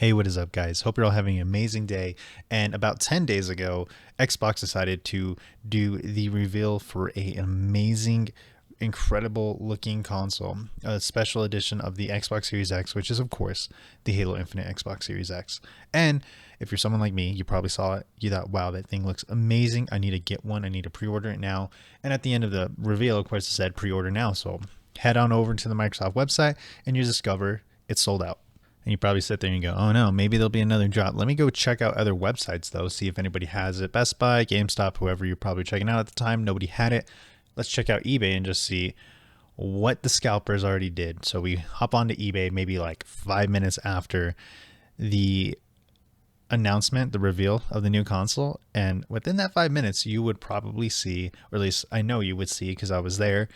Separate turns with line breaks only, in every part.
Hey, what is up, guys? Hope you're all having an amazing day. And about 10 days ago, Xbox decided to do the reveal for an amazing, incredible looking console, a special edition of the Xbox Series X, which is, of course, the Halo Infinite Xbox Series X. And if you're someone like me, you probably saw it. You thought, wow, that thing looks amazing. I need to get one. I need to pre order it now. And at the end of the reveal, of course, it said pre order now. So head on over to the Microsoft website and you discover it's sold out. And you probably sit there and you go, oh no, maybe there'll be another drop. Let me go check out other websites though, see if anybody has it. Best Buy, GameStop, whoever you're probably checking out at the time, nobody had it. Let's check out eBay and just see what the scalpers already did. So we hop onto eBay maybe like 5 minutes after the announcement, the reveal of the new console. And within that 5 minutes, you would probably see, or at least I know you would see because I was there,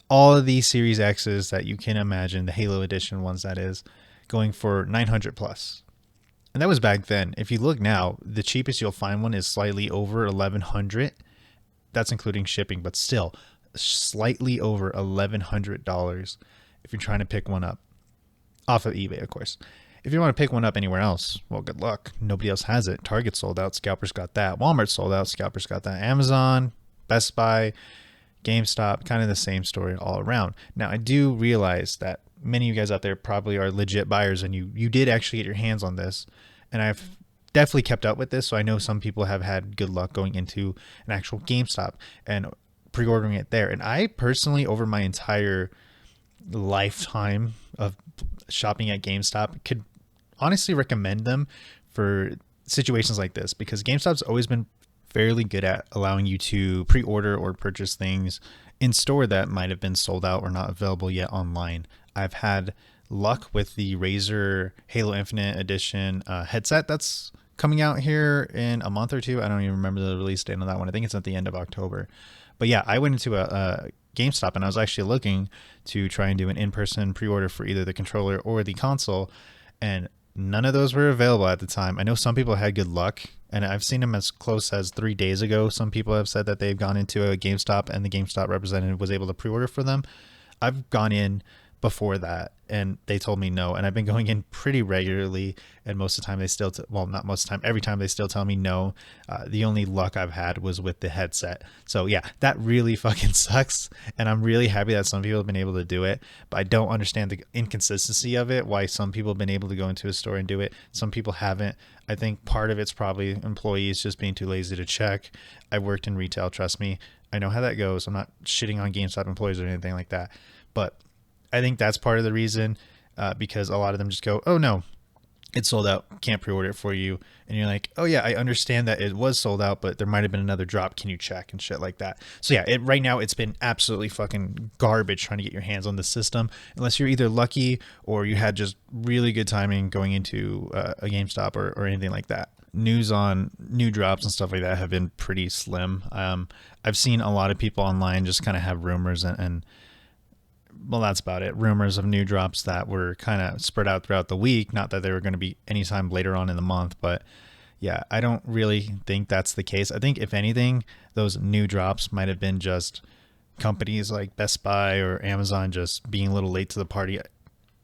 all of the Series X's that you can imagine, the Halo Edition ones that is, going for 900 plus. And that was back then. If you look now, the cheapest you'll find one is slightly over 1100. That's including shipping, but still slightly over $1,100 if you're trying to pick one up off of eBay, of course. If you want to pick one up anywhere else, well, good luck. Nobody else has it. Target sold out. Scalpers got that. Walmart sold out. Scalpers got that. Amazon, Best Buy, GameStop, kind of the same story all around. Now, I do realize that many of you guys out there probably are legit buyers and you did actually get your hands on this. And I've definitely kept up with this. So I know some people have had good luck going into an actual GameStop and pre-ordering it there. And I personally, over my entire lifetime of shopping at GameStop, could honestly recommend them for situations like this because GameStop's always been fairly good at allowing you to pre-order or purchase things in store that might have been sold out or not available yet online. I've had luck with the Razer Halo Infinite Edition headset that's coming out here in a month or two. I don't even remember the release date on that one. I think it's at the end of October. But yeah, I went into a GameStop and I was actually looking to try and do an in-person pre-order for either the controller or the console, and none of those were available at the time. I know some people had good luck, and I've seen them as close as 3 days ago. Some people have said that they've gone into a GameStop and the GameStop representative was able to pre-order for them. I've gone in before that and they told me no, and I've been going in pretty regularly, and most of the time they still well, not most of the time, every time they still tell me no. The only luck I've had was with the headset. So yeah, that really fucking sucks, and I'm really happy that some people have been able to do it, but I don't understand the inconsistency of it, why some people have been able to go into a store and do it, some people haven't. I think part of it's probably employees just being too lazy to check. I've worked in retail, trust me, I know how that goes. I'm not shitting on GameStop employees or anything like that, but I think that's part of the reason, because a lot of them just go, oh no, it's sold out, can't pre-order it for you. And you're like, oh yeah, I understand that it was sold out, but there might have been another drop. Can you check and shit like that? So yeah, right now it's been absolutely fucking garbage trying to get your hands on the system, unless you're either lucky or you had just really good timing going into a GameStop or anything like that. News on new drops and stuff like that have been pretty slim. I've seen a lot of people online just kind of have rumors and well, that's about it. Rumors of new drops that were kind of spread out throughout the week. Not that they were going to be anytime later on in the month, but yeah, I don't really think that's the case. I think if anything, those new drops might have been just companies like Best Buy or Amazon just being a little late to the party.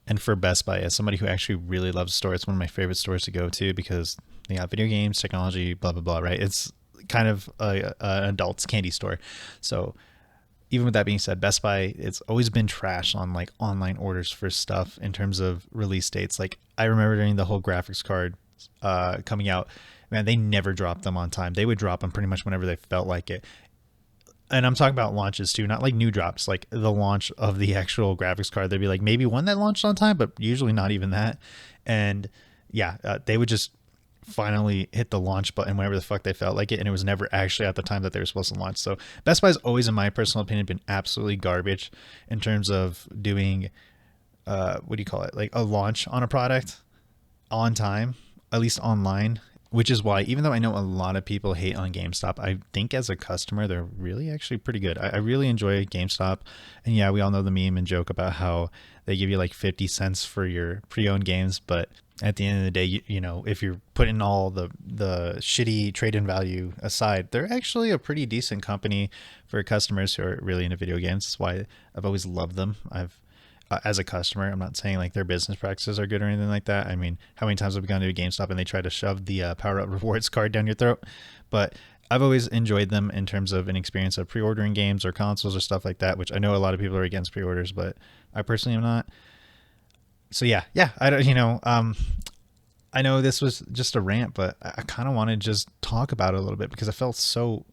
And for Best Buy, as somebody who actually really loves the store, it's one of my favorite stores to go to because they got video games, technology, blah, blah, blah, right? It's kind of an adult's candy store. So even with that being said, Best Buy, it's always been trash on like online orders for stuff in terms of release dates. Like I remember during the whole graphics card coming out, man, they never dropped them on time. They would drop them pretty much whenever they felt like it. And I'm talking about launches too, not like new drops, like the launch of the actual graphics card. They'd be like maybe one that launched on time, but usually not even that. And yeah, they would just finally hit the launch button whenever the fuck they felt like it, and it was never actually at the time that they were supposed to launch. So Best Buy's always, in my personal opinion, been absolutely garbage in terms of doing what do you call it, like a launch on a product on time, at least online. Which is why, even though I know a lot of people hate on GameStop, I think as a customer they're really actually pretty good. I really enjoy GameStop, and yeah, we all know the meme and joke about how they give you like 50 cents for your pre-owned games, but at the end of the day, you know, if you're putting all the shitty trade-in value aside, they're actually a pretty decent company for customers who are really into video games. That's why I've always loved them. as a customer. I'm not saying like their business practices are good or anything like that. I mean, how many times have we gone to a GameStop and they try to shove the Power Up Rewards card down your throat? But I've always enjoyed them in terms of an experience of pre-ordering games or consoles or stuff like that, which I know a lot of people are against pre-orders, but I personally am not. So yeah, I don't, I know this was just a rant, but I kind of want to just talk about it a little bit because I felt so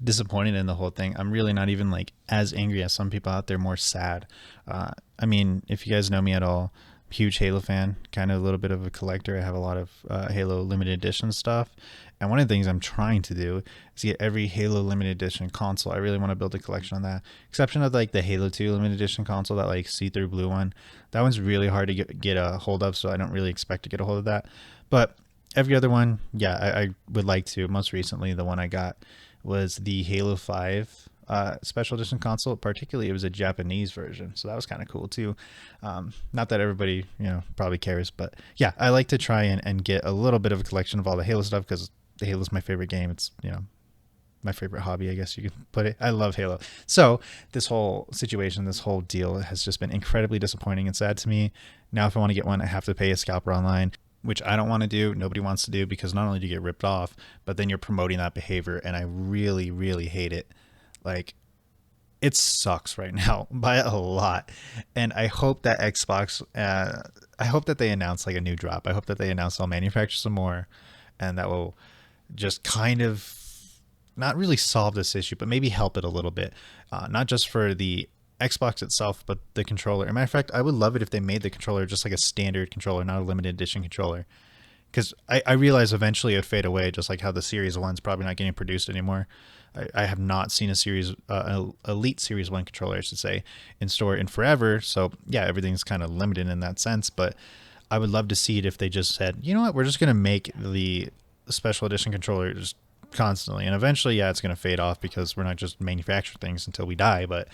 disappointed in the whole thing. I'm really not even like as angry as some people out there, more sad. I mean, if you guys know me at all, huge Halo fan, kind of a little bit of a collector. I have a lot of Halo limited edition stuff. And one of the things I'm trying to do is get every Halo limited edition console. I really want to build a collection on that. Exception of like the Halo 2 limited edition console, that like see-through blue one. That one's really hard to get a hold of, so I don't really expect to get a hold of that. But every other one, yeah, I would like to. Most recently, the one I got was the Halo 5 special edition console. Particularly, it was a Japanese version, so that was kind of cool too. Not that everybody probably cares, but yeah, I like to try and get a little bit of a collection of all the Halo stuff because Halo's my favorite game. It's my favorite hobby, I guess you could put it. I love Halo. So this whole situation, this whole deal has just been incredibly disappointing and sad to me. Now if I want to get one, I have to pay a scalper online, which I don't want to do. Nobody wants to do, because not only do you get ripped off, but then you're promoting that behavior, and I really, really hate it. Like, it sucks right now by a lot. And I hope that Xbox, I hope that they announce like a new drop. I hope that they announce they'll manufacture some more, and that will just kind of not really solve this issue, but maybe help it a little bit. Not just for the Xbox itself, but the controller. As a matter of fact, I would love it if they made the controller just like a standard controller, not a limited edition controller. Because I realize eventually it would fade away, just like how the Series 1's probably not getting produced anymore. I have not seen a Series, Elite Series 1 controller, I should say, in store in forever. So yeah, everything's kind of limited in that sense. But I would love to see it if they just said, you know what, we're just going to make the special edition controller just constantly. And eventually, yeah, it's going to fade off because we're not just manufacturing things until we die. But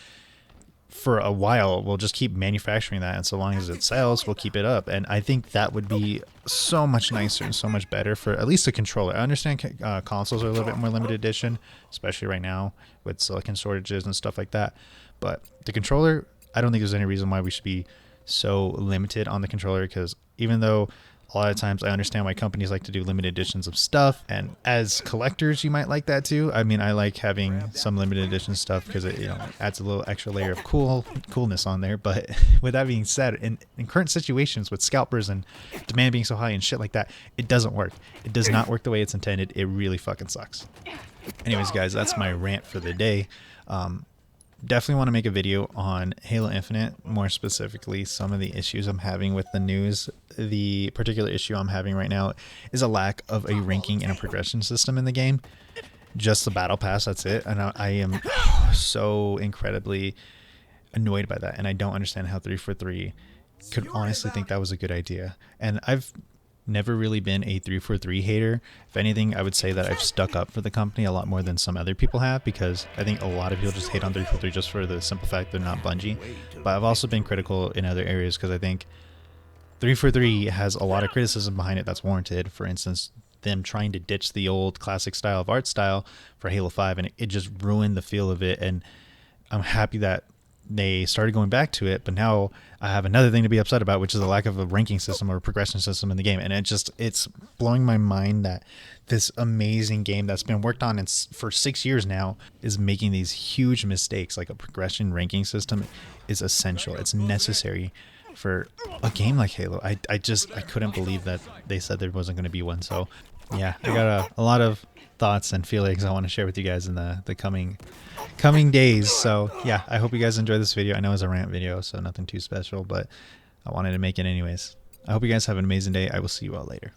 for a while, we'll just keep manufacturing that, and so long as it sells, we'll keep it up. And I think that would be so much nicer and so much better for at least the controller. I understand consoles are a little bit more limited edition, especially right now with silicon shortages and stuff like that. But the controller, I don't think there's any reason why we should be so limited on the controller, because even though a lot of times I understand why companies like to do limited editions of stuff, and as collectors you might like that too. I mean, I like having some limited edition stuff because it adds a little extra layer of coolness on there. But with that being said, in current situations with scalpers and demand being so high and shit like that, it doesn't work. It does not work the way it's intended. It really fucking sucks. Anyways, guys, that's my rant for the day. Definitely want to make a video on Halo Infinite, more specifically some of the issues I'm having with the news. The particular issue I'm having right now is a lack of a ranking and a progression system in the game. Just the battle pass, that's it. And I am so incredibly annoyed by that, and I don't understand how 343 could honestly think that was a good idea. And I've never really been a 343 hater. If anything, I would say that I've stuck up for the company a lot more than some other people have, because I think a lot of people just hate on 343 just for the simple fact they're not Bungie. But I've also been critical in other areas because I think 343 has a lot of criticism behind it that's warranted. For instance, them trying to ditch the old classic style of art style for Halo 5, and it just ruined the feel of it. And I'm happy that they started going back to it, but now I have another thing to be upset about, which is the lack of a ranking system or a progression system in the game. And it's blowing my mind that this amazing game that's been worked on for 6 years now is making these huge mistakes. Like, a progression ranking system is essential. It's necessary for a game like Halo. I couldn't believe that they said there wasn't going to be one. So yeah, I got a lot of thoughts and feelings I want to share with you guys in the coming days. So yeah, I hope you guys enjoyed this video. I know it's a rant video, so nothing too special, but I wanted to make it anyways. I hope you guys have an amazing day. I will see you all later.